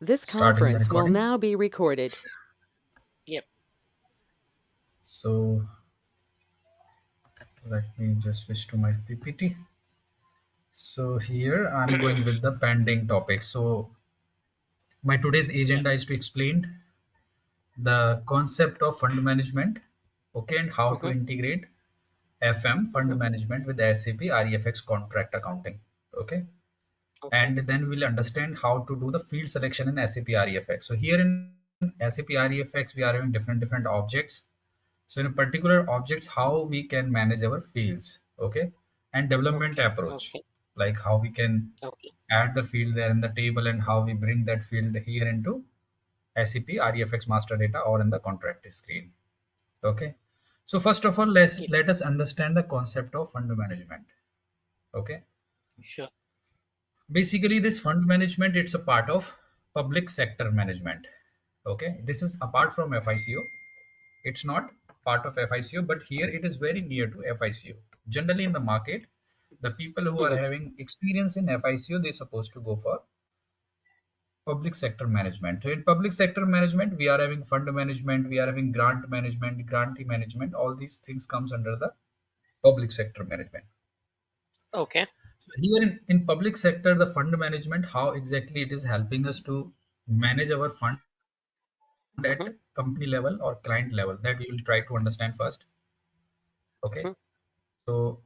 This Starting the conference will recording. now be recorded. Yep. So let me just switch to my PPT. So here I'm going with the pending topic. So my today's Yeah. agenda is to explain the concept of fund management, okay, and how to Mm-hmm. integrate FM fund Mm-hmm. management with SAP REFX contract accounting, okay, Okay. and then we'll understand how to do the field selection in SAP REFX. So here in SAP REFX we are having different objects. So in a particular objects, how we can manage our fields, okay, and development Okay. approach, Okay. like how we can Okay. add the field there in the table and how we bring that field here into SAP REFX master data or in the contract screen. Okay. So first of all, Yep. let us understand the concept of fund management. Okay. Sure. Basically, this fund management, it's a part of public sector management. Okay. This is apart from FICO. It's not part of FICO, but here it is very near to FICO. Generally in the market, the people who are Mm-hmm. having experience in FICO, they're supposed to go for public sector management. So in public sector management, we are having fund management, we are having grant management, grantee management. All these things comes under the public sector management. Okay. So here in public sector, the fund management, how exactly it is helping us to manage our fund at Mm-hmm. company level or client level, that we will try to understand first. Okay. Mm-hmm. So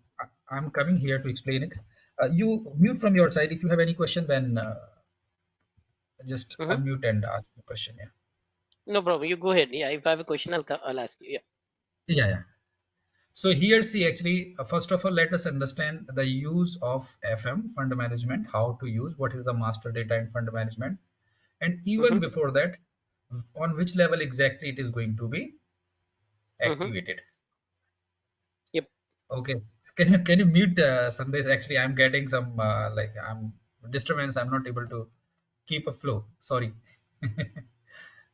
I'm coming here to explain it. You mute from your side. If you have any question, then just Mm-hmm. unmute and ask the question. Yeah. No problem. You go ahead. Yeah. If I have a question, I'll ask you. Yeah. Yeah, yeah. So here, see, actually, first of all, let us understand the use of FM fund management, how to use, what is the master data in fund management, and even Mm-hmm. before that, on which level exactly it is going to be Mm-hmm. activated. Yep. Okay. Can you mute Sandesh? Actually, I'm getting some like I'm disturbance. I'm not able to keep a flow. Sorry.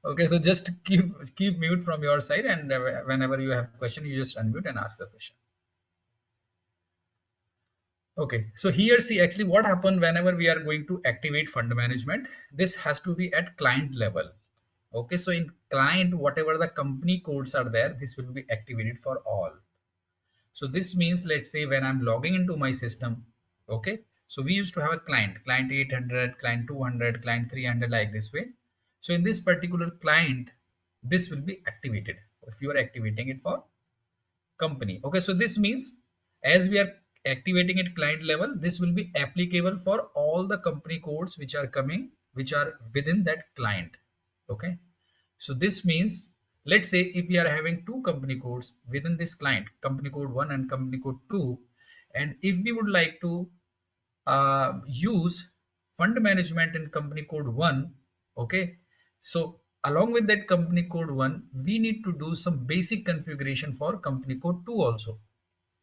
Okay, so just keep mute from your side, and whenever you have question, you just unmute and ask the question. Okay, so here see actually what happened whenever we are going to activate fund management. This has to be at client level. Okay, so in client, whatever the company codes are there, this will be activated for all. So this means, let's say when I'm logging into my system, okay, so we used to have a client 800, client 200, client 300, like this way. So in this particular client, this will be activated if you are activating it for company. Okay, so this means as we are activating at client level, this will be applicable for all the company codes which are coming, which are within that client. Okay, so this means, let's say if we are having two company codes within this client, company code 1 and company code 2, and if we would like to use fund management in company code 1, okay, so along with that company code 1, we need to do some basic configuration for company code 2 also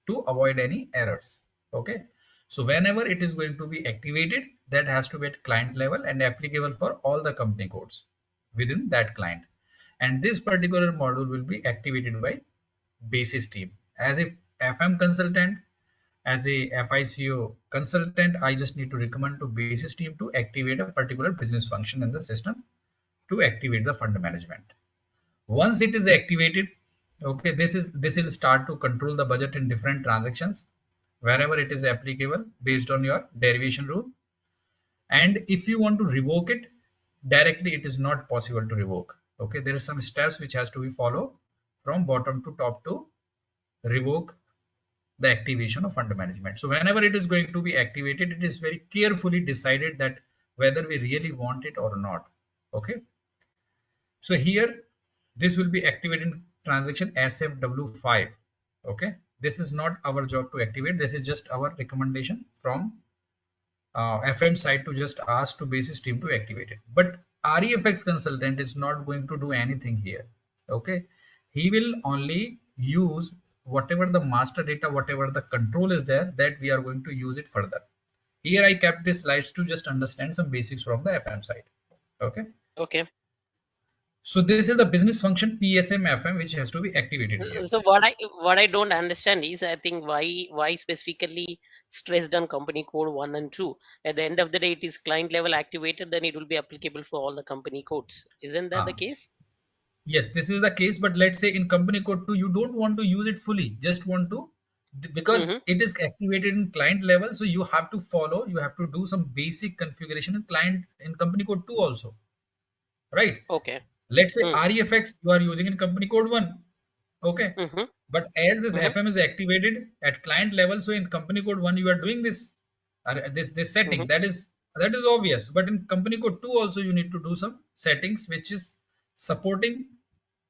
to avoid any errors. Okay, so whenever it is going to be activated, that has to be at client level and applicable for all the company codes within that client. And this particular module will be activated by basis team. As a FM consultant, as a FICO consultant, I just need to recommend to basis team to activate a particular business function in the system to activate the fund management. Once it is activated, okay, this will start to control the budget in different transactions wherever it is applicable based on your derivation rule. And if you want to revoke it directly, it is not possible to revoke. Okay, there are some steps which has to be followed from bottom to top to revoke the activation of fund management. So whenever it is going to be activated, it is very carefully decided that whether we really want it or not. Okay, so here this will be activated in transaction SFW5. Okay, this is not our job to activate. This is just our recommendation from FM side to just ask to basis team to activate it. But REFX consultant is not going to do anything here. Okay, he will only use whatever the master data, whatever the control is there, that we are going to use it further. Here I kept these slides to just understand some basics from the FM side. Okay. Okay. So this is the business function PSM FM which has to be activated here. So what I don't understand is, I think, why specifically stressed on company code 1 and 2. At the end of the day, it is client level activated, then it will be applicable for all the company codes. Isn't that the Ah, case? yes, this is the case, but let's say in company code 2, you don't want to use it fully, just want to, because Mm-hmm. it is activated in client level, so you have to follow, you have to do some basic configuration in client in company code 2 also, right? Okay. Let's say Mm. ReFx you are using in company code 1, okay? Mm-hmm. But as this Mm-hmm. FM is activated at client level, so in company code 1 you are doing this this setting. Mm-hmm. That is obvious. But in company code 2 also you need to do some settings which is supporting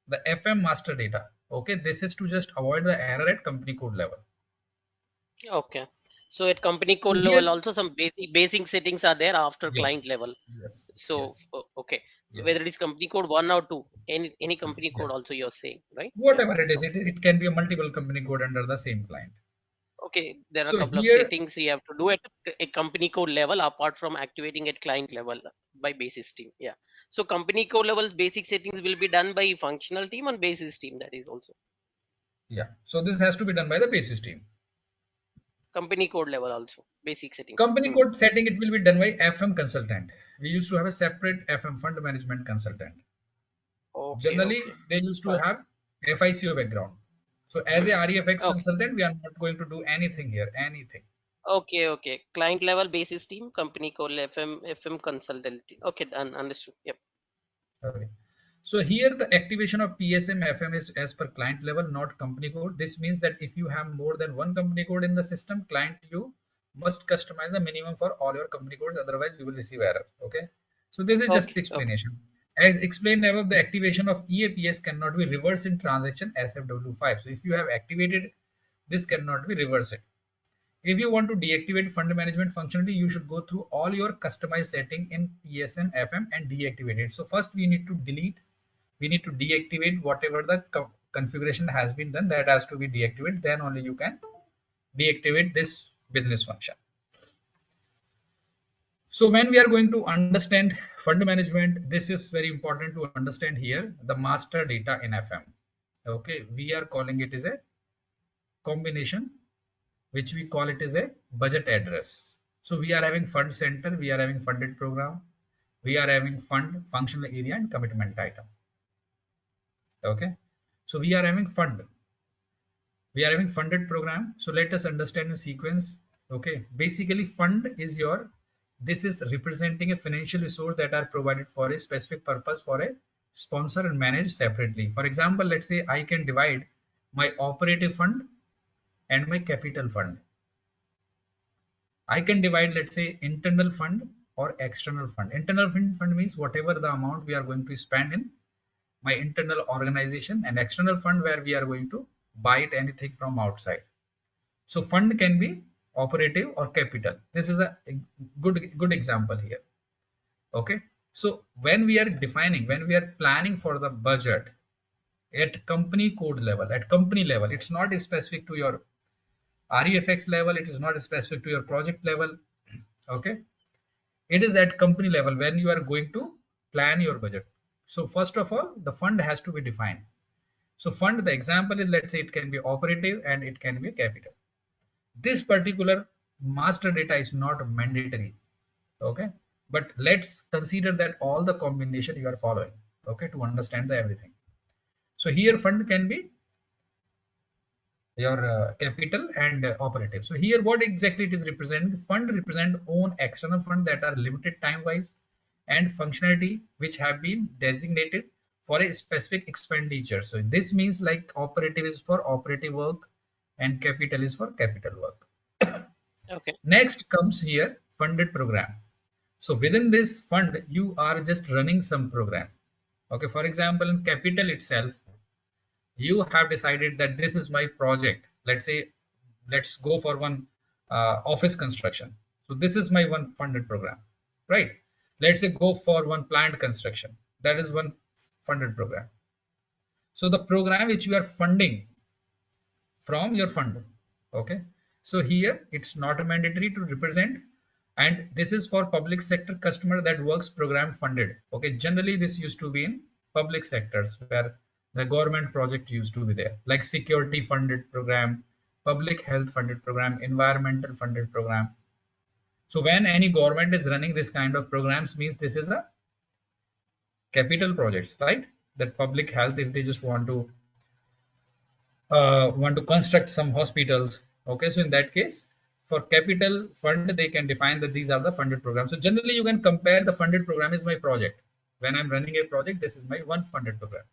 the FM master data. Okay, this is to just avoid the error at company code level. Okay. So at company So code here, level also some basic settings are there after yes, client level. yes, So yes, okay, whether it yes, is company code 1 or 2, any company code yes. also you're saying, right? Yeah. Whatever it is, Okay. it can be a multiple company code under the same client. Okay, there are a So couple of here, settings you have to do at a company code level apart from activating at client level by basis team. Yeah. So company code level basic settings will be done by functional team and basis team. That is also yeah. So this has to be done by the basis team. company code level also basic settings. Company Hmm. code setting, it will be done by FM consultant. We used to have a separate FM fund management consultant. Okay, Generally, okay, they used to fine. have FICO background. So as a REFX Okay, consultant, we are not going to do anything here, anything. okay, okay. Client level basis team, company code FM consultancy. Okay, done. Understood. Yep. Okay. So here the activation of PSM FM is as per client level, not company code. This means that if you have more than one company code in the system, client you must customize the minimum for all your company codes, otherwise you will receive error. Okay. So this is just Okay, okay, explanation. As explained above, the activation of EAPS cannot be reversed in transaction SFW5. So if you have activated, this cannot be reversed. If you want to deactivate fund management functionality, you should go through all your customized setting in PSM FM and deactivate it. So first we need to deactivate whatever the configuration has been done, that has to be deactivated, then only you can deactivate this business function. So when we are going to understand fund management, this is very important to understand here the master data in FM. Okay, we are calling it as a combination, which we call it as a budget address. So we are having fund center, we are having funded program, we are having fund functional area and commitment item. Okay, so we are having funded program. So let us understand the sequence. Okay, basically fund is your, this is representing a financial resource that are provided for a specific purpose for a sponsor and managed separately. For example, let's say I can divide my operative fund and my capital fund. I can divide, let's say, internal fund or external fund. Internal fund means whatever the amount we are going to spend in my internal organization, and external fund where we are going to buy it anything from outside. So fund can be operative or capital. This is a good example here. Okay. So when we are planning for the budget at company code level, at company level, it's not specific to your REFX level, it is not specific to your project level. Okay. It is at company level when you are going to plan your budget. So first of all, the fund has to be defined. So fund, the example is, let's say it can be operative and it can be capital. This particular master data is not mandatory. Okay. But let's consider that all the combination you are following. Okay. To understand the everything. So here fund can be your capital and operative. So here what exactly it is representing? Fund represent own external fund that are limited time wise and functionality which have been designated for a specific expenditure. So this means like operative is for operative work and capital is for capital work. okay. Next comes here funded program. So within this fund you are just running some program. Okay, for example in capital itself you have decided that this is my project. Let's say let's go for one office construction. So this is my one funded program, right? Let's say go for one plant construction, that is one funded program. So the program which you are funding from your fund. Okay, so here it's not mandatory to represent, and this is for public sector customer that works program funded. Okay, generally this used to be in public sectors where the government project used to be there, like security funded program, public health funded program, environmental funded program. So when any government is running this kind of programs, means this is a capital projects, right? That public health, if they just want to construct some hospitals. Okay, so in that case, for capital fund, they can define that these are the funded programs. So generally, you can compare the funded program is my project. When I'm running a project, this is my one funded program.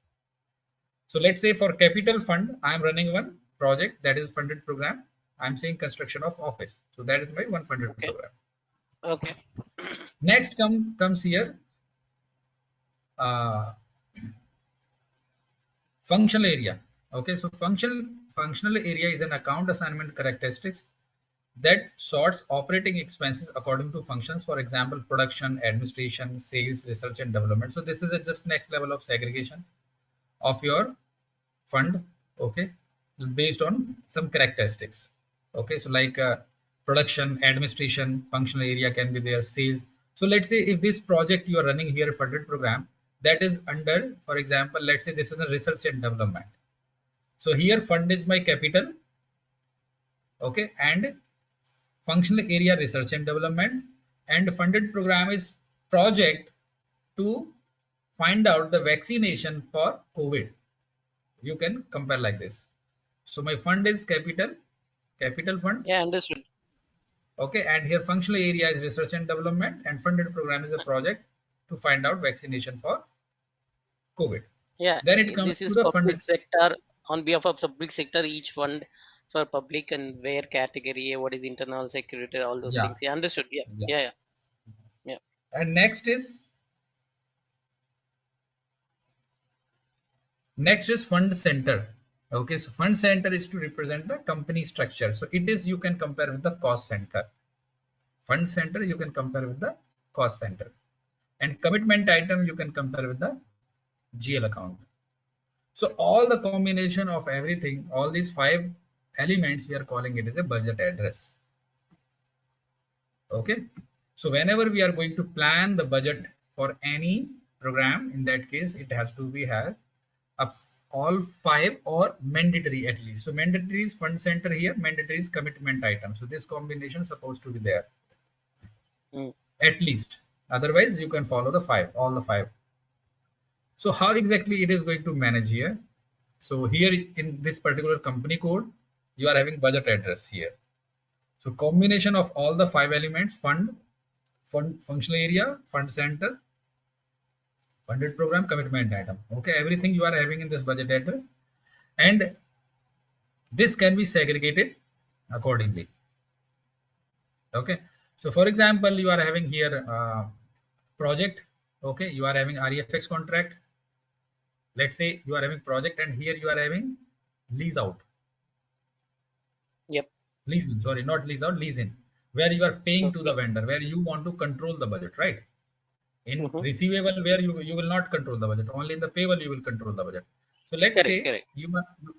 So let's say for capital fund, I'm running one project that is funded program. I'm saying construction of office. So that is my one funded Okay. program. Okay. Next comes here uh, functional area. Okay, so functional area is an account assignment characteristics that sorts operating expenses according to functions. For example, production, administration, sales, research, and development. So this is a just next level of segregation of your fund. Okay, based on some characteristics. Okay, so like production, administration, functional area can be there, sales. So let's say if this project you are running here funded program, that is under, for example, let's say this is a research and development. So here fund is my capital. Okay, and functional area research and development, and funded program is project to find out the vaccination for COVID. You can compare like this. So my fund is capital fund. Yeah, understood. Okay, and here functional area is research and development, and funded program is a project to find out vaccination for COVID. Yeah, Then it comes this to is the public funded. sector. On behalf of public sector, each fund for public and where category, what is internal security, all those Yeah, things. Yeah, understood. Yeah, yeah. yeah, yeah, yeah. And next is fund center. Okay, so fund center is to represent the company structure. So it is, you can compare with the cost center. Fund center you can compare with the cost center, and commitment item you can compare with the GL account. So all the combination of everything, all these five elements, we are calling it as a budget address. Okay, so whenever we are going to plan the budget for any program, in that case it has to be have a, all five or mandatory at least. So mandatory is fund center here, mandatory is commitment item. So this combination is supposed to be there Mm. at least. Otherwise, you can follow the five, all the five. So how exactly it is going to manage here? So here in this particular company code, you are having budget address here. So combination of all the five elements: fund, functional area, fund center, funded program, commitment item. Okay, everything you are having in this budget address, and this can be segregated accordingly. Okay, so for example, you are having here project. Okay, you are having ReFx contract. Let's say you are having project, and here you are having lease out, Yep. lease in, sorry, not lease out, lease in, where you are paying to the Okay. vendor, where you want to control the budget, right? In Mm-hmm. receivable, where you will not control the budget, only in the payable you will control the budget. So let's Correct. say Correct.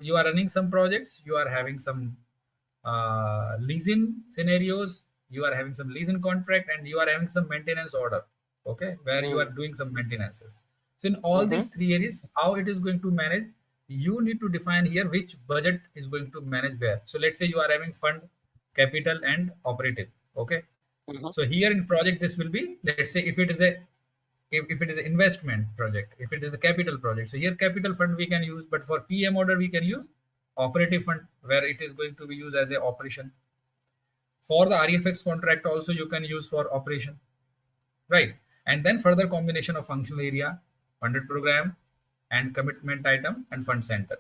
you are running some projects, you are having some leasing scenarios, you are having some leasing contract, and you are having some maintenance order. Okay, where you are Mm. doing some maintenances. So in all Mm-hmm. these three areas, how it is going to manage, you need to define here which budget is going to manage where. So let's say you are having fund, capital, and operative. Okay, Mm-hmm. so here in project, this will be, let's say if it is a, if it is an investment project, if it is a capital project, so here capital fund we can use, but for PM order we can use operative fund, where it is going to be used as a operation. For the ReFx contract also you can use for operation, right? And then further combination of functional area, funded program, and commitment item, and fund center.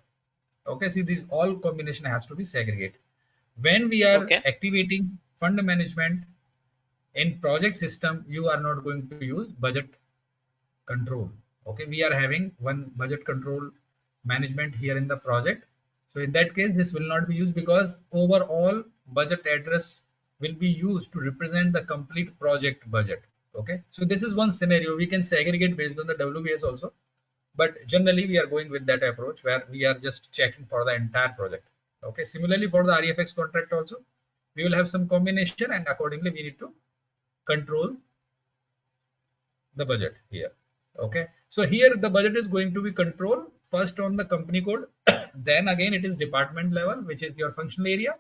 Okay, see, these all combination has to be segregated. When we are Okay. activating fund management in project system, you are not going to use budget control. Okay, we are having one budget control management here in the project. So in that case, this will not be used, because overall budget address will be used to represent the complete project budget. Okay, so this is one scenario. We can segregate based on the WBS also, but generally we are going with that approach where we are just checking for the entire project. Okay, similarly for the ReFx contract also, we will have some combination, and accordingly we need to control the budget here. Okay, so here the budget is going to be controlled first on the company code, then again it is department level, which is your functional area,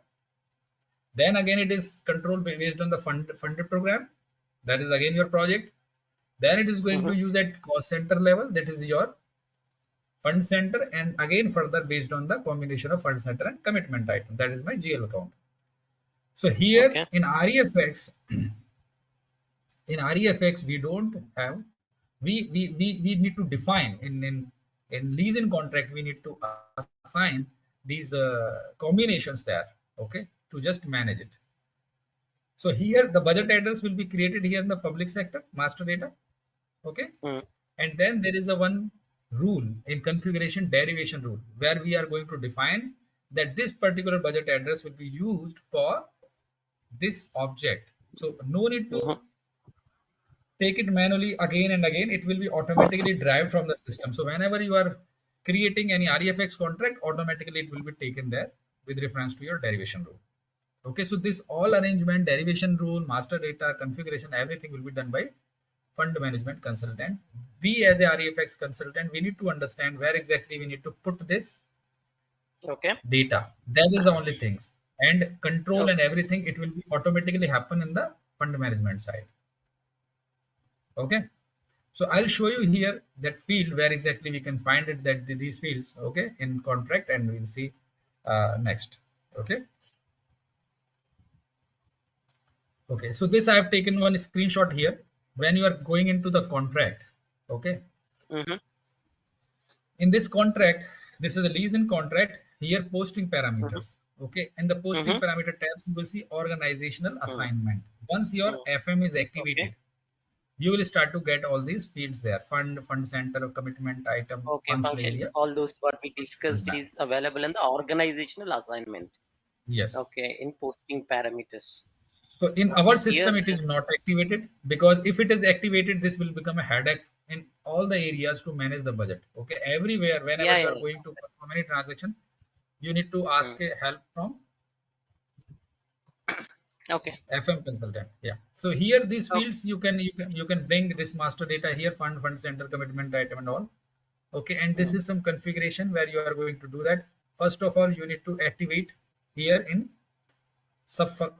then again it is controlled based on the funded program, that is again your project, then it is going to Mm-hmm. use at cost center level, that is your fund center, and again further based on the combination of fund center and commitment item, that is my GL account. So here Okay. in REFX, we don't have, we need to define in leasing contract, we need to assign these combinations there, okay, to just manage it. So here the budget address will be created here in the public sector master data, okay, Mm. and then there is a one rule in configuration derivation rule where we are going to define that this particular budget address will be used for this object. So no need to Mm-hmm. take it manually again and again, it will be automatically derived from the system. So whenever you are creating any REFX contract, automatically it will be taken there with reference to your derivation rule. Okay, so this all arrangement, derivation rule, master data, configuration, everything will be done by fund management consultant. We as a REFX consultant, we need to understand where exactly we need to put this Okay. data. That is the only things. And control Okay. and everything, it will be automatically happen in the fund management side. Okay. So I'll show you here that field where exactly we can find it, that these fields, okay, in contract, and we'll see next. Okay. Okay. So this I have taken one screenshot here. When you are going into the contract, okay, Mm-hmm. in this contract, this is a lease in contract. Here posting Mm-hmm. parameters. Okay. In the posting Mm-hmm. parameter tabs, you will see organizational Mm-hmm. assignment. Once your Mm. FM is Okay. activated, you will start to get all these fields there: fund center, commitment item, Okay. functional Function. area. All those what we discussed is available in the organizational assignment. Yes. Okay. In posting parameters. So in our Okay. Here. system, it is not activated, because if it is activated, this will become a headache in all the areas to manage the budget. Okay, everywhere, whenever Yeah. you Yeah. are going to perform any transaction, you need to Yeah. ask a help from Okay. FM consultant. Yeah. So here these Okay. fields you can bring this master data here: fund center, commitment item, and all. Okay, and this Mm. is some configuration where you are going to do that. First of all, you need to activate here in sub Mm.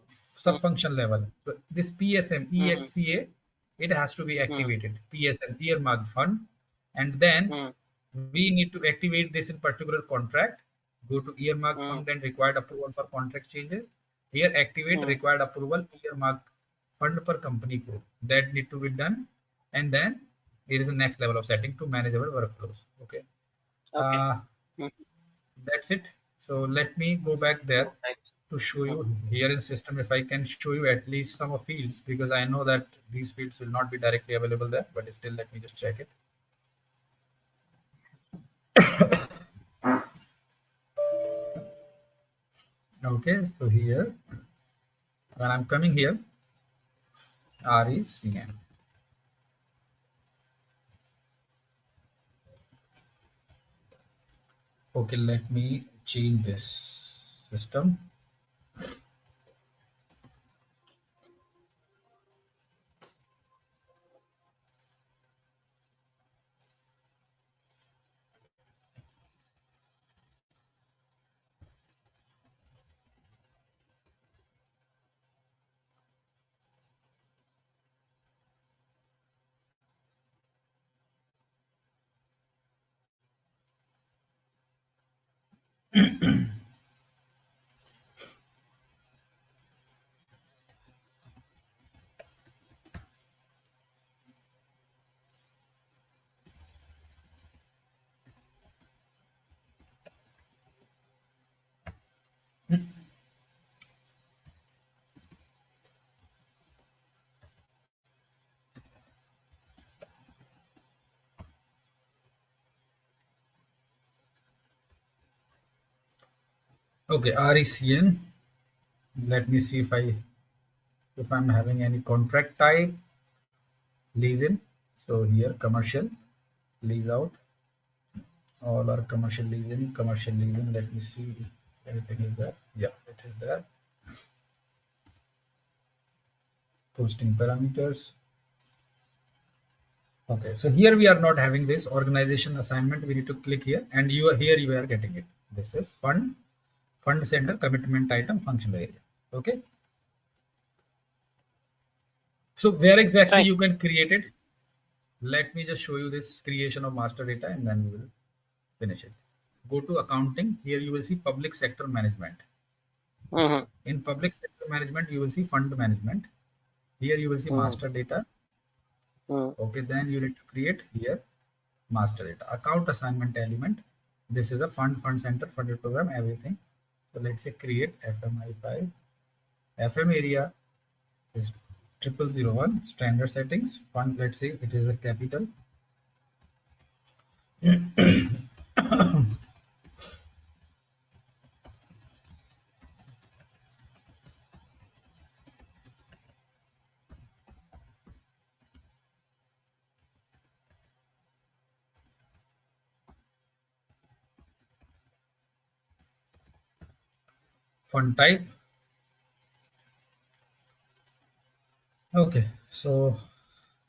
subfunction level. So this PSM Mm. EXCA, it has to be Mm. activated. PSM earmarked fund, and then Mm. we need to activate this in particular contract. Go to earmarked Mm. fund and required approval for contract changes. Here activate Mm. required approval earmarked fund per company code. That need to be done, and then there is the next level of setting to manage our workflows. Okay, Okay. uh, Mm. that's it. So let me go back there Two times. to show Mm. you here in system, if I can show you at least some of fields, because I know that these fields will not be directly available there, but still let me just check it. Okay, so here when I'm coming here, RECN. Okay, let me change this system. Okay, RECN. Let me see if I'm having any contract type lease in. So here commercial lease out, all are commercial leasing, commercial leasing. Let me see if anything is there. Yeah, it is there. Posting parameters. Okay, so here we are not having this organization assignment. We need to click here, and you are here. You are getting it. This is fund center, commitment item, functional area. Okay, so where exactly Fine. you can create it? Let me just show you this creation of master data, and then we will finish it. Go to accounting. Here you will see public sector management. Mm-hmm. In public sector management, you will see fund management. Here you will see Mm-hmm. master data. Mm-hmm. Okay, then you need to create here master data account assignment element. This is a fund center, funded program, everything. So let's say create FMI5. FM area is 0001. Standard settings. Fund, let's say it is a capital. Fund type. Okay, so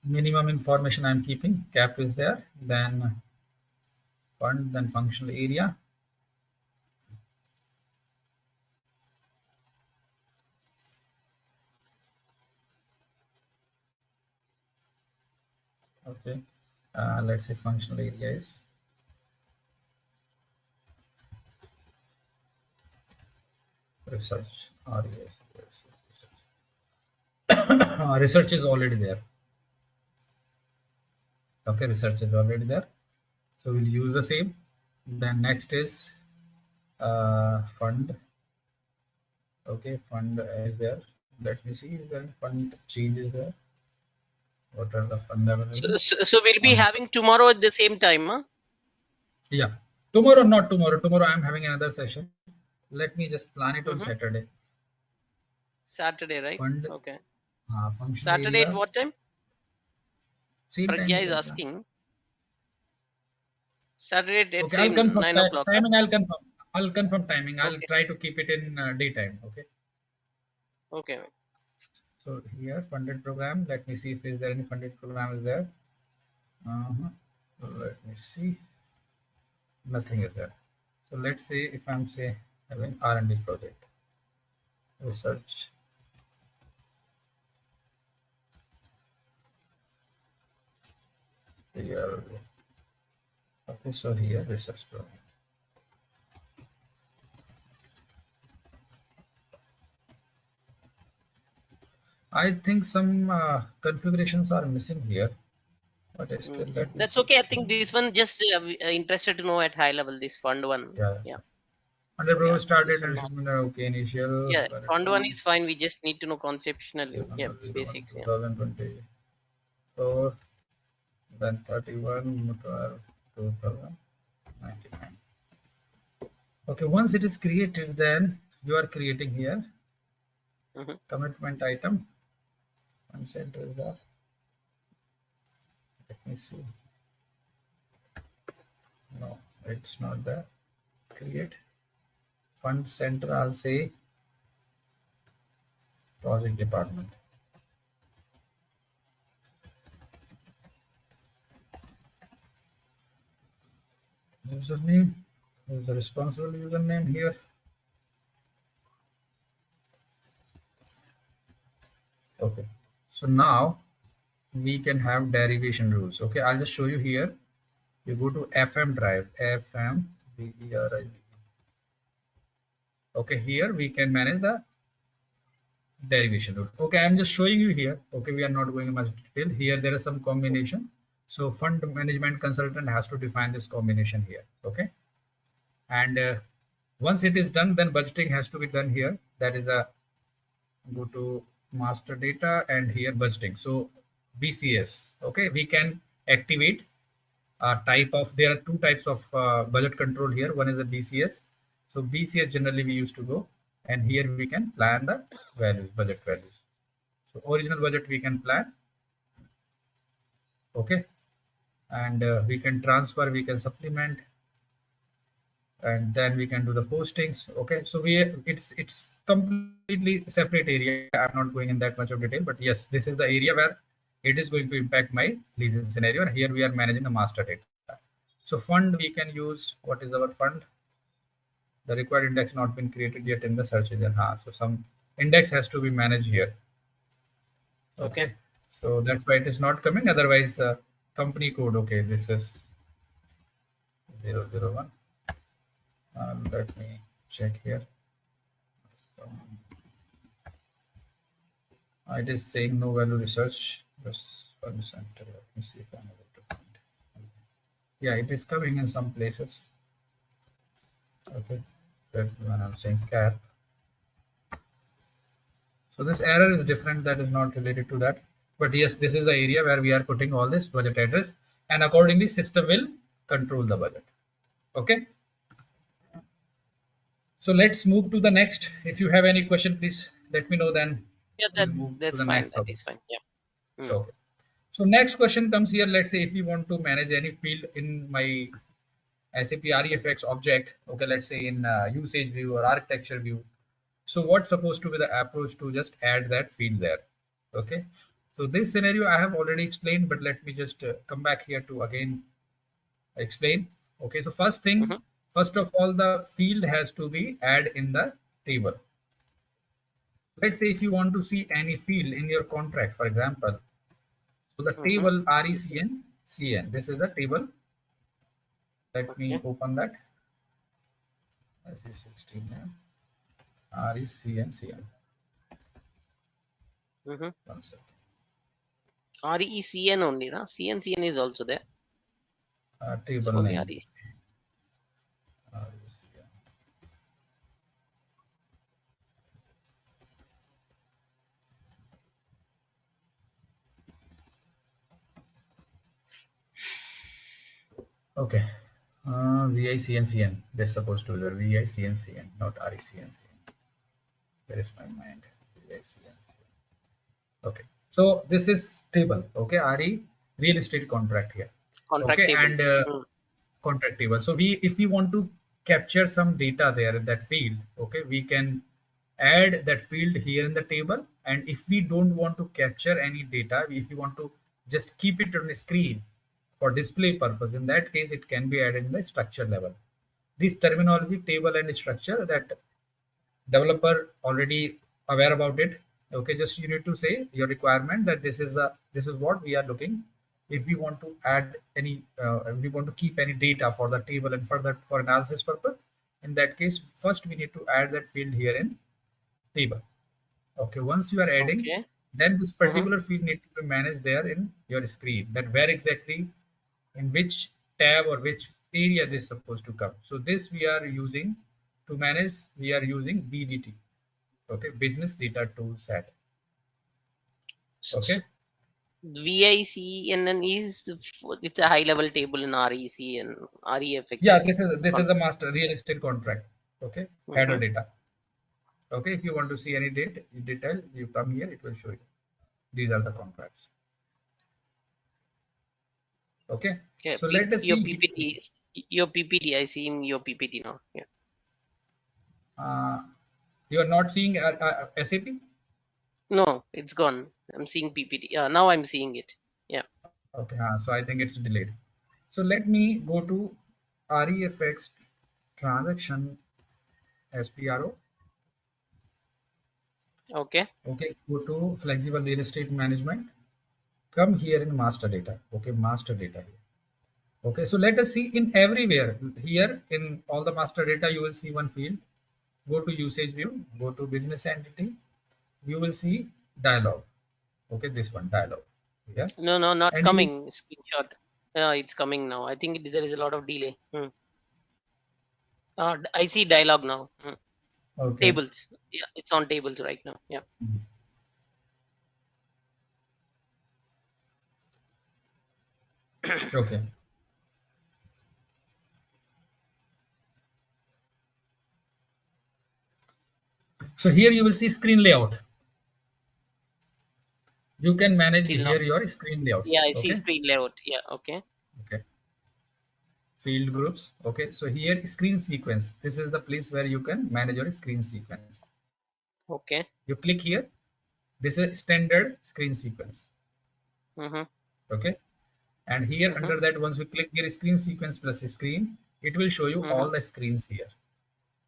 minimum information I'm keeping. Cap is there. Then fund, then functional area. Okay, let's say functional area is research. Research is already there. Okay, research is already there. So we'll use the same. Then next is fund. Okay, fund is there. Let me see. Is there any fund changes there? What are the fund available? So we'll be Fund. having tomorrow at the same time, huh? Yeah. Tomorrow, not tomorrow. Tomorrow I'm having another session. Let me just plan it on Mm-hmm. Saturday. Saturday, right? Fund, Okay. functional Saturday at area, what time? same time Pragya you is can plan. asking. Saturday at Okay, I'll same confirm 9 o'clock, huh? timing. I'll confirm. I'll confirm timing. I'll Okay. try to keep it in daytime. Okay. Okay. So here funded program. Let me see if is there any funded program is there. Uh-huh. So let me see. Nothing is there. So let's say if I'm say having R&D project, research. Here. Okay, so here research program. I think some configurations are missing here, but Mm. still let me That's see. okay. I think this one just interested to know at high level. This fund one. Yeah. Yeah. Under Yeah. program started This and one it not. should be okay. Initial Yeah. valid Fund one term is fine. We just need to know conceptually. Yeah. 01 Basics. Yeah. 2024, then 31 12 2099. Okay, once it is created, then you are creating here Mm-hmm. commitment item. One center is there. Let me see. No, it's not there. Create fund center. I'll say project department. Username is the responsible username here. Okay, so now we can have derivation rules. Okay, I'll just show you here. You go to FM drive, FM. Okay, here we can manage the derivation rule. Okay, I'm just showing you here. Okay, we are not going in much detail. Here there is some combination. So fund management consultant has to define this combination here. Okay, and once it is done, then budgeting has to be done here. That is a go to master data and here budgeting. So BCS. Okay, we can activate type of there are two types of budget control here. One is the BCS. So BCS generally we used to go, and here we can plan the values, budget values. So original budget we can plan. Okay, and we can transfer, we can supplement, and then we can do the postings. Okay, so we it's completely separate area. I'm not going in that much of detail, but yes, this is the area where it is going to impact my leasing scenario. And here we are managing the master data. So fund, we can use, what is our fund? The required index not been created yet in the search engine. So some index has to be managed here. Okay. Okay, so that's why it is not coming. Otherwise, company code. Okay, this is 001. Let me check here. So, it is saying no value research. Just fund center. Let me see if I'm able to find it. Yeah, it is coming in some places. Okay, that when I'm saying cap. So this error is different. That is not related to that. But yes, this is the area where we are putting all this budget address, and accordingly, system will control the budget. Okay. So let's move to the next. If you have any question, please let me know. Then Yeah, we'll move to that's the fine. next That topic. is fine. Yeah. Mm. Okay. So next question comes here. Let's say if you want to manage any field in my SAP ReFx object. Okay, let's say in usage view or architecture view. So what's supposed to be the approach to just add that field there? Okay. So this scenario I have already explained, but let me just come back here to again explain. Okay. So Mm-hmm. first of all, the field has to be add in the table. Let's say if you want to see any field in your contract, for example, so the Mm-hmm. table RECN CN, this is the table. Let me Okay. open that. This is 16 RECN CN. Mm-hmm. One second. RECN only, na? CN is also there. It's Table only name. REC. RECN. Okay. VICNCN. This is supposed to be VICNCN, not RECNCN. Where is my mind? VICNCN. Okay. So this is table. Okay. RE real estate contract here. Contract Okay. And tables. Mm. contract table. So if we want to capture some data there in that field, okay, we can add that field here in the table. And if we don't want to capture any data, if you want to just keep it on the screen for display purpose, in that case, it can be added in the structure level. This terminology, table and structure, that developer already aware about it. Okay, just you need to say your requirement that this is what we are looking. If we want to add any if we want to keep any data for the table and further for analysis purpose, in that case first we need to add that field here in table. Okay, once you are adding, Okay. then this Mm-hmm. particular field need to be managed there in your screen, that where exactly in which tab or which area this is supposed to come. So this we are using to manage, we are using BDT. Okay, business data tool set. So Okay, VICNN is it's a high level table in REC and yeah, REFX. this is the master real estate contract. Okay, header Mm-hmm. data. Okay, if you want to see any detail, you come here, it will show you. These are the contracts. Okay, Yeah, so let us your see. PPT is your PPT. I see in your PPT now. Yeah. Uh, you are not seeing SAP. No, it's gone. I'm seeing PPT. Yeah, now I'm seeing it. Yeah. Okay, so I think it's delayed. So let me go to REFX transaction SPRO. Okay. Okay, go to flexible real estate management. Come here in master data. Okay, master data here. Okay, so let us see in everywhere here in all the master data, you will see one field. Go to usage view, go to business entity. You will see dialog. Okay, this one dialog. Yeah, No, not and you will coming. Screenshot. It's coming now. I think there is a lot of delay. Hmm. I see dialogue now. Hmm. okay. Tables. Yeah, it's on tables right now. Yeah. Okay. So here you will see screen layout. You can manage Still not. here your screen layouts. Yeah, I see Okay. screen layout. Yeah. Okay. Okay. Field groups. Okay. So here screen sequence. This is the place where you can manage your screen sequence. Okay. You click here. This is standard screen sequence. Mm-hmm. Okay, and here Mm-hmm. under that, once we click here screen sequence plus screen, it will show you Mm-hmm. all the screens here.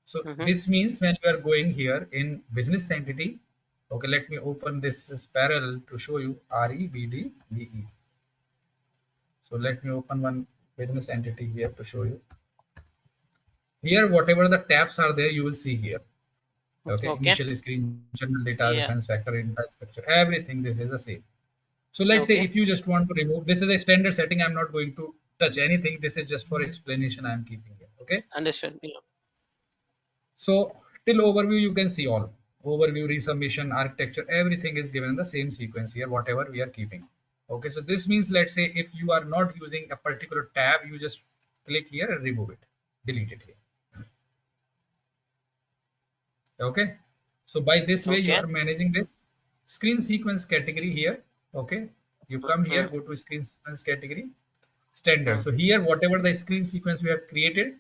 So Mm-hmm. this means when you are going here in business entity, okay, let me open this parallel to show you REBDBE. So let me open one business entity here to show you. Here, whatever the tabs are there, you will see here. Okay, Okay. initial screen, general data, Yeah. reference factor, infrastructure, everything. This is the same. So let's say Okay. if you just want to remove, this is a standard setting. I'm not going to touch anything. This is just for explanation. I'm keeping here. Okay. Understood. Yeah. So till overview, you can see all overview, resummation, architecture, everything is given in the same sequence here, whatever we are keeping. Okay. So this means, let's say if you are not using a particular tab, you just click here and remove it, delete it here. Okay, so by this way you Okay. are managing this screen sequence category here. Okay, you come here, Mm-hmm. go to screen sequence category, standard. Mm-hmm. So here whatever the screen sequence we have created,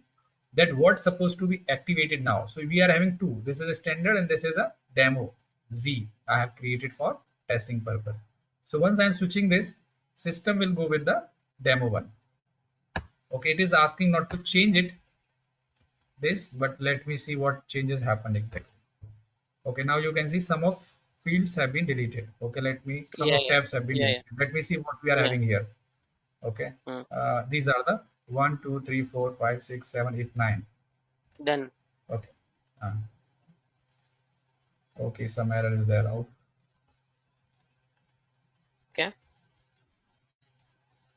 that what's supposed to be activated now. So we are having two, this is a standard and this is a demo Z I have created for testing purpose. So once I'm switching this, system will go with the demo one. Okay, it is asking not to change it this, but let me see what changes happened exactly. Okay, now you can see some of fields have been deleted. Okay, some Yeah. of Yeah. tabs have been Yeah. deleted. Yeah. Let me see what we are Yeah. having here. Okay, Mm. these are the 1, 2, 3, 4, 5, 6, 7, 8, 9. Done. Okay, uh, okay, some error is there out. Okay.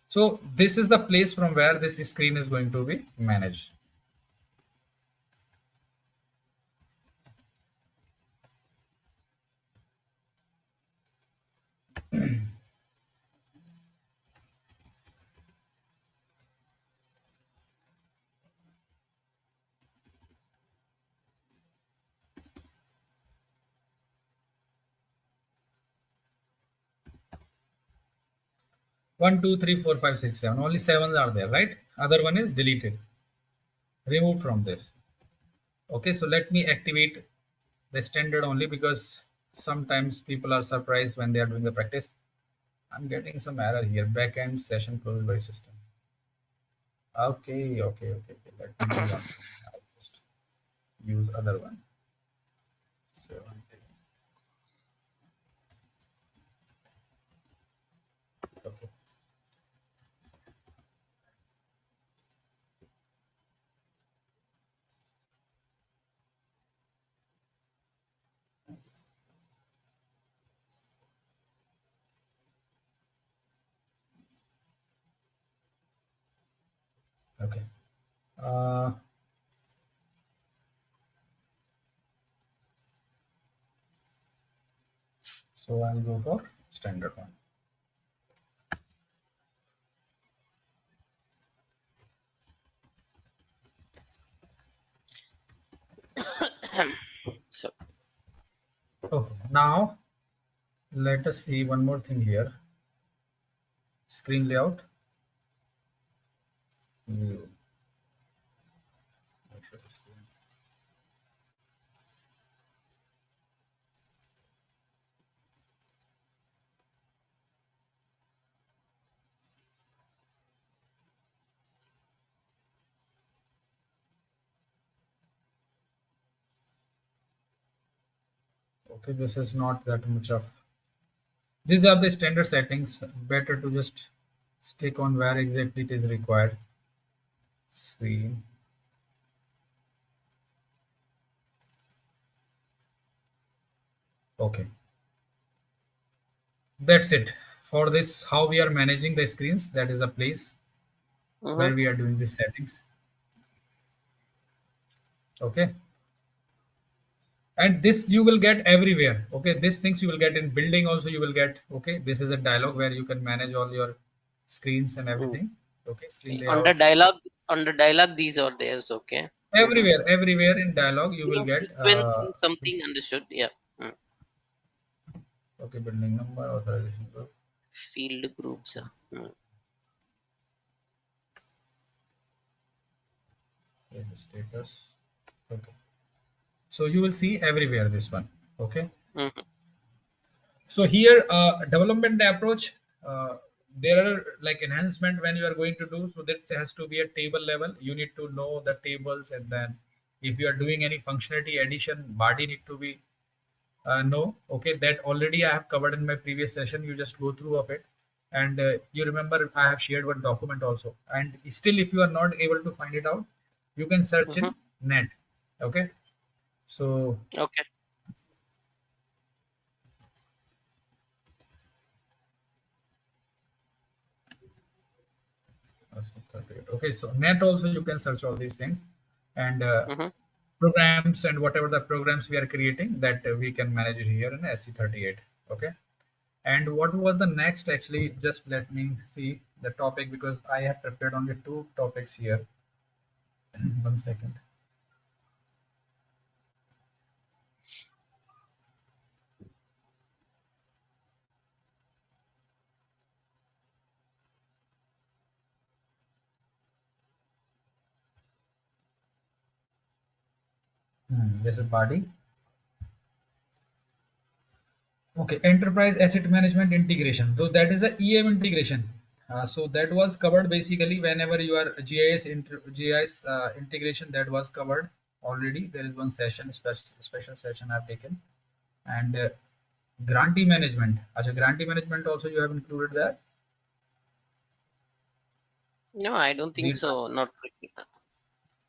So this is the place from where this screen is going to be managed. 1, 2, 3, 4, 5, 6, 7. Only 7 are there, right? Other one is deleted, removed from this. Okay, so let me activate the standard only because sometimes people are surprised when they are doing the practice. I'm getting some error here. Backend session closed by system. Okay. Let me do one thing. I'll just use other one. So, okay. Okay. Uh, so I'll go for standard one. So Okay. Now let us see one more thing here. Screen layout. View. Okay, this is not that much of. These are the standard settings. Better to just stick on where exactly it is required. Screen. Okay. That's it for this. How we are managing the screens. That is the place mm-hmm. where we are doing these settings. Okay, and this you will get everywhere. Okay, these things you will get in building also, you will get. Okay, this is a dialog where you can manage all your screens and Mm. everything. Okay, screen Under layout. dialogue these are theirs. Okay. Mm-hmm. Everywhere in dialog you will Name get sequence and something understood. Yeah. Mm. okay, building number, authorization group, Field groups. Mm. okay, status. Okay, so you will see everywhere this one. Okay, Mm-hmm. so here development approach. there are like enhancement when you are going to do. So this has to be a table level. You need to know the tables, and then if you are doing any functionality addition, body need to be no. Okay, that already I have covered in my previous session. You just go through of it, and you remember I have shared one document also. And still, if you are not able to find it out, you can search Mm-hmm. in net. Okay, so Okay. okay, so net also you can search all these things, and Mm-hmm. programs and whatever the programs we are creating, that we can manage it here in SC38. Okay, and what was the next? Actually, just let me see the topic, because I have prepared only two topics here. One second. This is body. Okay, enterprise asset management integration. So that is a EM integration. So that was covered basically whenever you are GIS integration, that was covered already. There is one session, special session I've taken, and grantee management. Acha, grantee management also you have included that. No, I don't think The, so. Not really.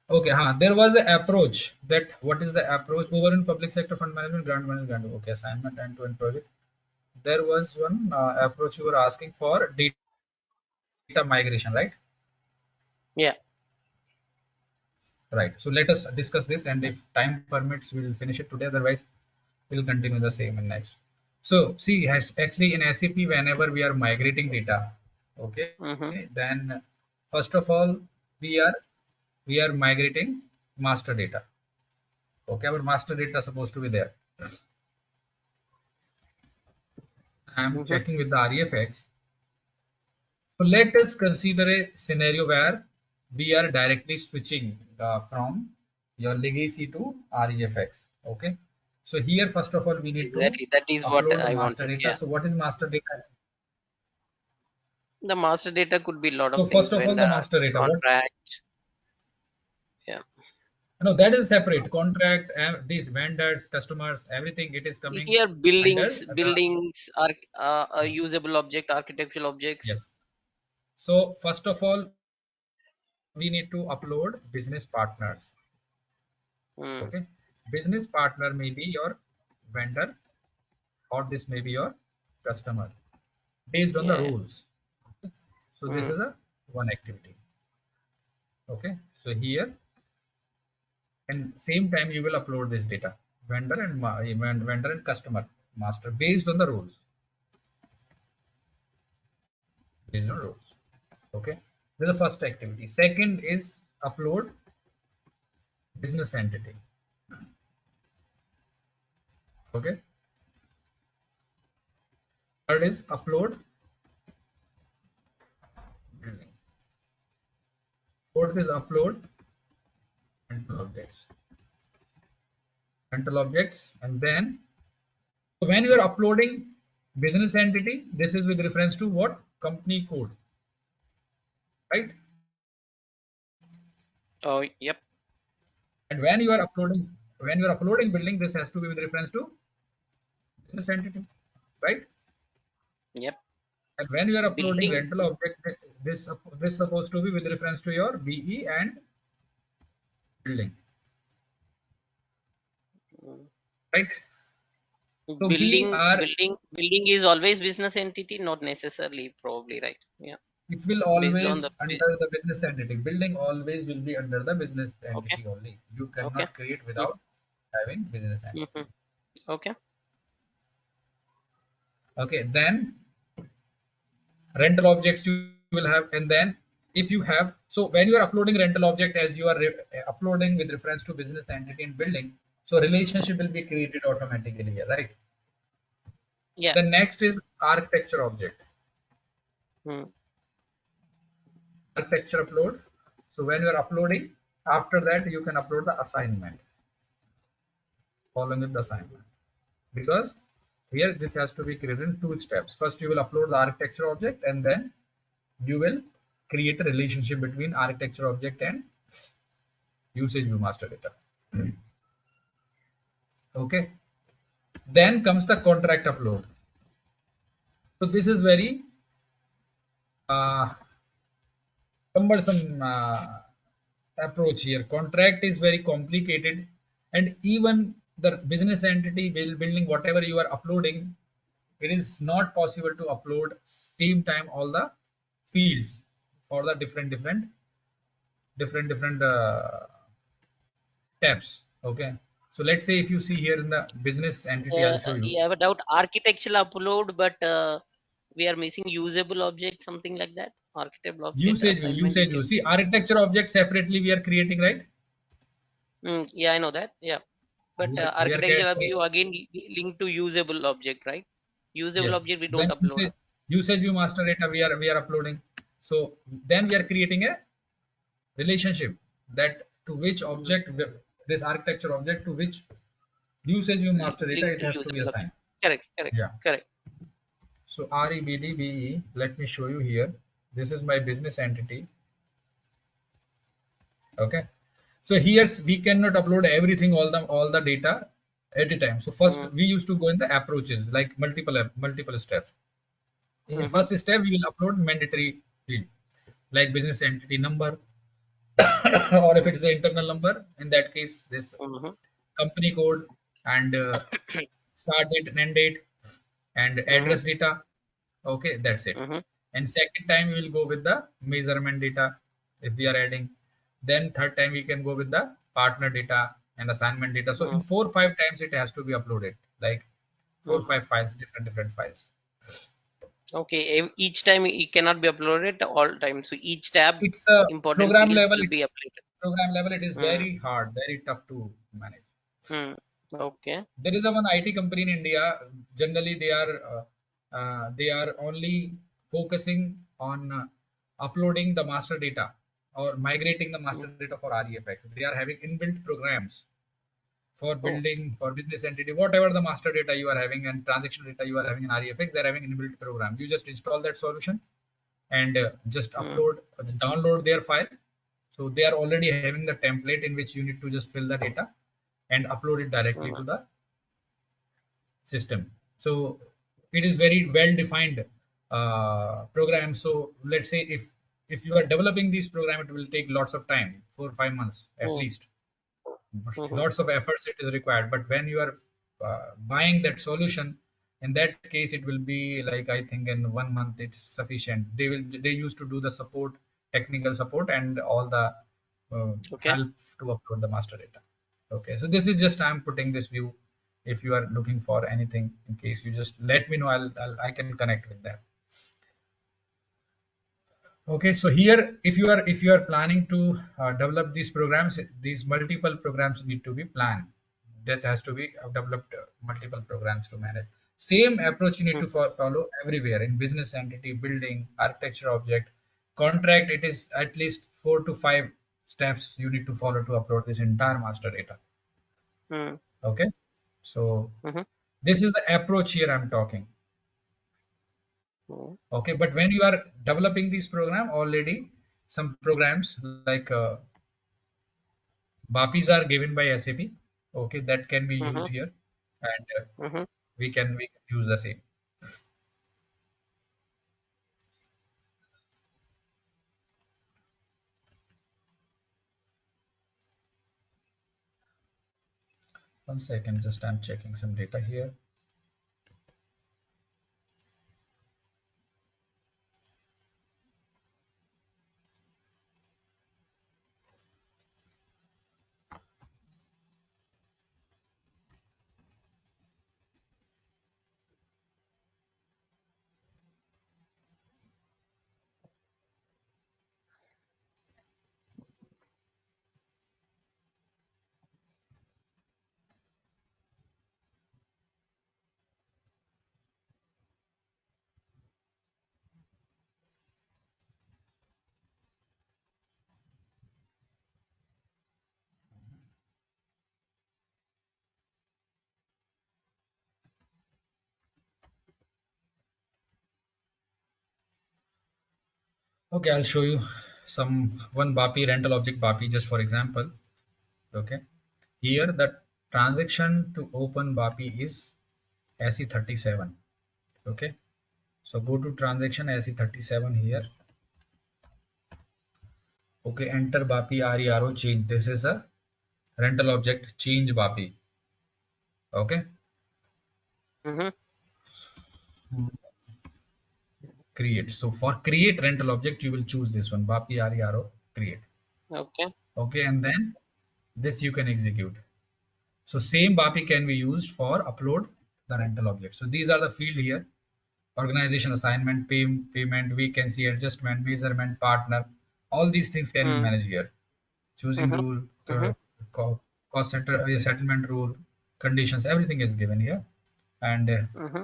okay, there was an approach that what is the approach over in public sector fund management, grant management. Okay, assignment and to end project. There was one approach you were asking for data migration, right? Yeah. Right. So let us discuss this, and if time permits, we will finish it today. Otherwise, we'll continue the same in next. So see, actually in SAP, whenever we are migrating data, okay, Mm-hmm. then first of all, we are we are migrating master data. Okay, our master data supposed to be there. I'm Mm-hmm. checking with the ReFx. So let us consider a scenario where we are directly switching from your legacy to ReFx. Okay. So here, first of all, we need to Exactly. That is what upload the I master wanted. data. Yeah. So what is master data? The master data could be a lot So of first things, of all, the vendors, master data. What? contract. Yeah. No, that is separate. Contract, these vendors, customers, everything. It is coming Here, under the buildings are usable object, architectural objects. yes. So first of all, we need to upload business partners. Mm. Okay, business partner may be your vendor, or this may be your customer based on the Yeah. rules. So this Mm. is a one activity. Okay, so here and same time you will upload this data, vendor and customer master based on the rules, based on rules. Okay, this is the first activity. Second is upload business entity. Okay, third is upload building. Fourth is upload rental objects. Rental objects, and then so when you are uploading business entity, this is with reference to what? Company code, right? Oh, yep. And when you are uploading building, this has to be with reference to business entity, right? Yep. And when you are uploading Building. rental object, this supposed to be with reference to your BE and building, Mm. right? So we are. Building is always business entity, not necessarily, probably, right? Yeah. It will Based on always the. under the business entity. Building always will be under the business Okay. entity only. You Okay. cannot create Mm-hmm. without having business entity. Mm-hmm. Okay. Okay, then rental objects you will have, and then if you have, so when you are uploading rental object, as you are uploading with reference to business entity and building, so relationship will be created automatically here, right? Yeah. The next is architecture object. Mm. Architecture upload. So when you are uploading, after that you can upload the assignment, following with the assignment, because here this has to be created in two steps. First you will upload the architecture object, and then you will create a relationship between architecture object and usage view master data. Okay. Then comes the contract upload. So this is very uh, cumbersome approach here. Contract is very complicated, and even the business entity will building whatever you are uploading, it is not possible to upload same time all the fields for the different tabs. Okay, so let's say if you see here in the business entity, I'll show you. You have a doubt architectural upload, but we are missing usable object, something like that. Architectural object assignment, you Usage view. can See, see. architecture object separately we are creating, right? Yeah, I know that. Yeah, but We are architectural view again linked to usable object, right? Usable yes. object we don't Then upload. usage view master data we are uploading. So then we are creating a relationship that to which Mm, object this architecture object to which usage view master data linked it to has to be usable assigned. object. Correct, correct, Yeah. correct. So REBDBE, let me show you here. This is my business entity. Okay. So here we cannot upload everything, all the data at a time. So first Mm, we used to go in the approaches like multiple steps. In mm-hmm, first step, we will upload mandatory field like business entity number, or if it is an internal number, in that case, this mm-hmm, company code and start date and end date and mm-hmm, address data. Okay, that's it. mm-hmm, And second time we will go with the measurement data if we are adding. Then third time we can go with the partner data and assignment data. So in 4 5 times it has to be uploaded, like four mm-hmm. five files, different files. Okay, each time it cannot be uploaded all time. So each tab It's a important program fields level. will be updated. It is Mm, very hard, very tough to manage. mm. Okay. There is a one IT company in India. Generally, they are only focusing on uploading the master data or migrating the Mm. master data for ReFx. They are having inbuilt programs for Oh. building for business entity, whatever the master data you are having and transaction data you are having in ReFx. They are having inbuilt program. You just install that solution and just Mm, upload, download their file. So they are already having the template in which you need to just fill the data and upload it directly mm, to the system. So it is very well defined program. So let's say if you are developing this program, it will take lots of time, 4 5 months at mm, least. mhm, Lots of efforts it is required. But when you are buying that solution, in that case, it will be like I think in 1 month it's sufficient. They used to do the support, technical support, and all the okay. help to upload the master data. Okay, so this is just I'm putting this view. If you are looking for anything, in case you just let me know, I can connect with that. Okay, so here, if you are planning to develop these programs, these multiple programs need to be planned. That has to be developed multiple programs to manage. Same approach you need Mm, to follow everywhere in business entity, building, architecture object, contract. It is at least 4 to 5 steps you need to follow to upload this entire master data. mm, Okay, so mhm, this is the approach here I'm talking. mm, Okay, but when you are developing this program already, some programs like BAPIs are given by SAP. Okay, that can be used mhm, here, and mhm. we can use the same. One second, just I'm checking some data here. Okay, I'll show you some one BAPI rental object BAPI just for example. Okay, here the transaction to open BAPI is SE37. Okay, so go to transaction SE37 here. Okay, enter BAPI RERO change. This is a rental object change BAPI. Okay, Mm-hmm. create. So for create rental object, you will choose this one BAPI RERO create. Okay. Okay, and then this you can execute. So same BAPI can be used for upload the rental object. So these are the field here: organization, assignment, payment, vacancy, adjustment, measurement, partner. All these things can be Mm-hmm. managed here. Choosing rule, Mm-hmm. cost center, settlement rule, conditions, everything is given here. And Mm-hmm.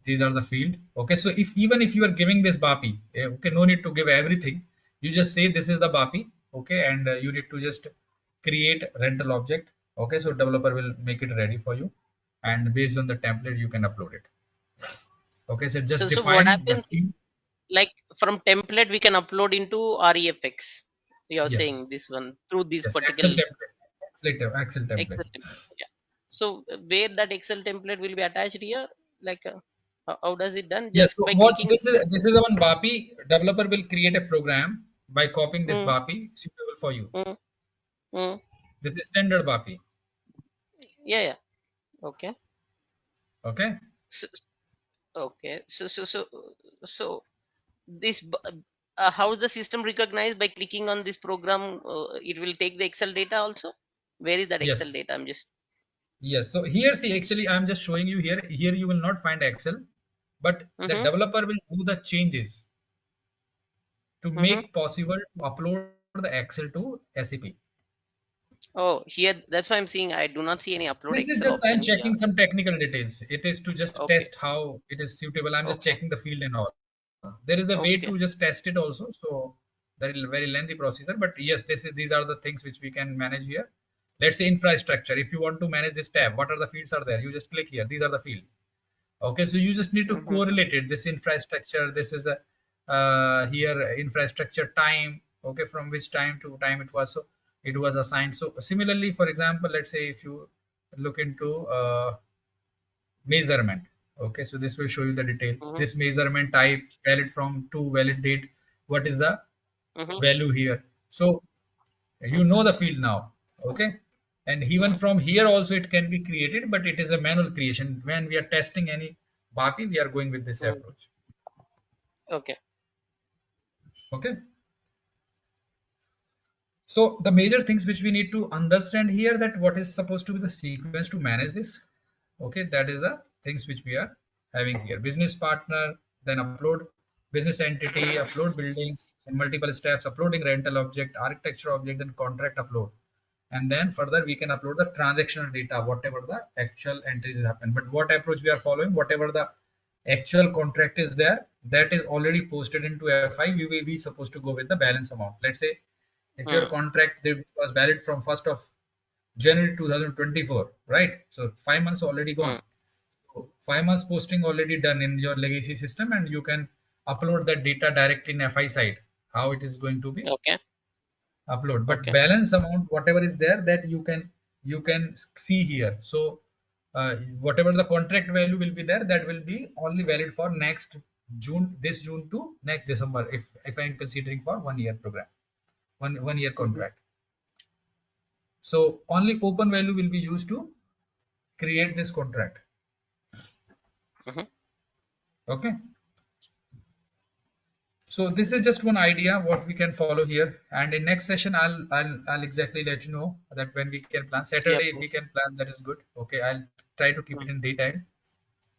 these are the field. Okay, so if even if you are giving this BAPI, okay, no need to give everything. You just say this is the BAPI. Okay, and you need to just create rental object. Okay, so developer will make it ready for you, and based on the template you can upload it. Okay, so just So what define the happens? theme. Like from template, we can upload into ReFx. You're Yes, saying this one through this yes, Excel particular template, Excel template. Excel template. Yeah. So where that Excel template will be attached here, like how does it done? Yes, Just so by what clicking. this is the one BAPI. Developer will create a program by copying this Mm, BAPI suitable for you. mm, mm. This is standard BAPI. Yeah, yeah. Okay. Okay. So, okay. So this how is the system recognized by clicking on this program? It will take the Excel data also. Where is that Excel Yes. data? I'm just. Yes. So here, see, actually, I'm just showing you here. Here you will not find Excel, but the Mm-hmm, developer will do the changes to mm-hmm. make possible to upload the Excel to SAP. Oh, here that's why I'm seeing I do not see any upload This is Excel just I'm option here. checking some technical details. It is to just Okay, test how it is suitable. I'm just okay, checking the field and all. There is a way okay. to just test it also. So that is very lengthy procedure. But yes, these are the things which we can manage here. Let's say infrastructure. If you want to manage this tab, what are the fields are there? You just click here. These are the field. Okay, so you just need to Mm-hmm, correlate it. This infrastructure. This is a here infrastructure time. Okay, from which time to time it was. So it was assigned. So similarly, for example, let's say if you look into measurement. Okay, so this will show you the detail. mm-hmm, This measurement type valid from to valid date. What is the mm-hmm, value here? So you mm-hmm, know the field now. Okay, and even mm-hmm, from here also it can be created, but it is a manual creation. When we are testing any BAPI, we are going with this mm. approach. Okay. Okay, so the major things which we need to understand here, that what is supposed to be the sequence to manage this. Okay, that is the things which we are having here: business partner, then upload business entity, upload buildings in multiple steps, uploading rental object, architecture object, then contract upload, and then further we can upload the transactional data, whatever the actual entries happen. But what approach we are following, whatever the actual contract is there, that is already posted into fi, we will be supposed to go with the balance amount. Let's say if your Mm, contract was valid from 1st of January 2024, right? So 5 months already mm. gone. So 5 months posting already done in your legacy system, and you can upload that data directly in FI side. How it is going to be Okay, upload, but okay. balance amount whatever is there, that you can see here. So whatever the contract value will be there, that will be only valid for next June, this June to next December, if I am considering for 1 year program, one year Mm-hmm, contract. So only open value will be used to create this contract. mm-hmm. Okay, so this is just one idea what we can follow here, and in next session I'll exactly let you know that when we can plan. Yeah, Saturday if we please. can plan, that is good. Okay, I'll try to keep it Mm. in daytime.